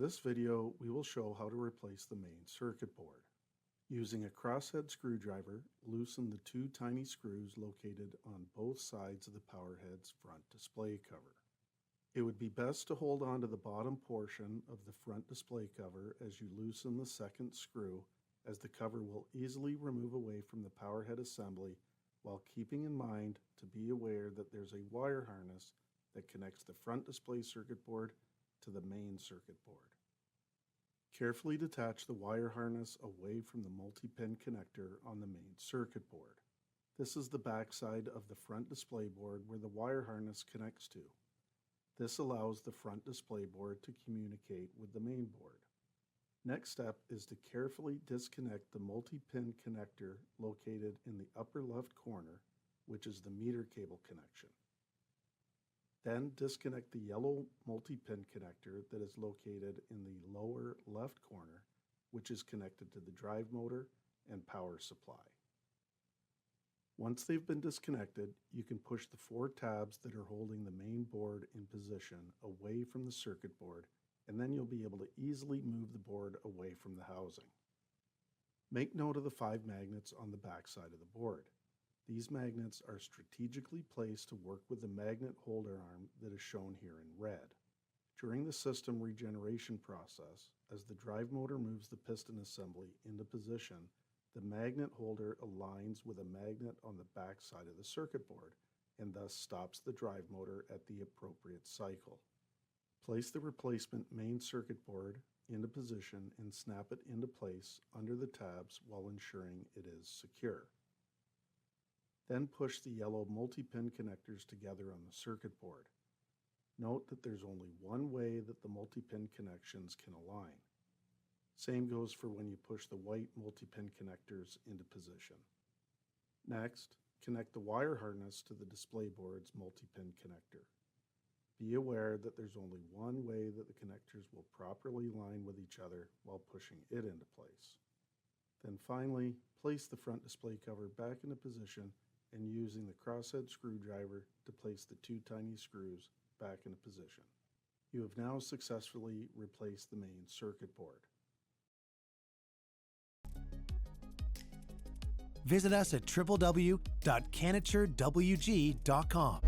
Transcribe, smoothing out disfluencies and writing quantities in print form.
this video, we will show how to replace the main circuit board. Using a crosshead screwdriver, loosen the two tiny screws located on both sides of the power head's front display cover. It would be best to hold on to the bottom portion of the front display cover as you loosen the second screw, as the cover will easily remove away from the power head assembly, while keeping in mind to be aware that there's a wire harness that connects the front display circuit board to the main circuit board. Carefully detach the wire harness away from the multi-pin connector on the main circuit board. This is the back side of the front display board where the wire harness connects to. This allows the front display board to communicate with the main board. Next step is to carefully disconnect the multi-pin connector located in the upper left corner, which is the meter cable connection. Then disconnect the yellow multi-pin connector that is located in the lower left corner, which is connected to the drive motor and power supply. Once they've been disconnected, you can push the four tabs that are holding the main board in position away from the circuit board, and then you'll be able to easily move the board away from the housing. Make note of the 5 magnets on the back side of the board. These magnets are strategically placed to work with the magnet holder arm that is shown here in red. During the system regeneration process, as the drive motor moves the piston assembly into position, the magnet holder aligns with a magnet on the back side of the circuit board and thus stops the drive motor at the appropriate cycle. Place the replacement main circuit board into position and snap it into place under the tabs while ensuring it is secure. Then push the yellow multi-pin connectors together on the circuit board. Note that there's only one way that the multi-pin connections can align. Same goes for when you push the white multi-pin connectors into position. Next, connect the wire harness to the display board's multi-pin connector. Be aware that there's only one way that the connectors will properly align with each other while pushing it into place. Then finally, place the front display cover back into position and using the crosshead screwdriver to place the two tiny screws back into position. You have now successfully replaced the main circuit board. Visit us at www.canaturewg.com.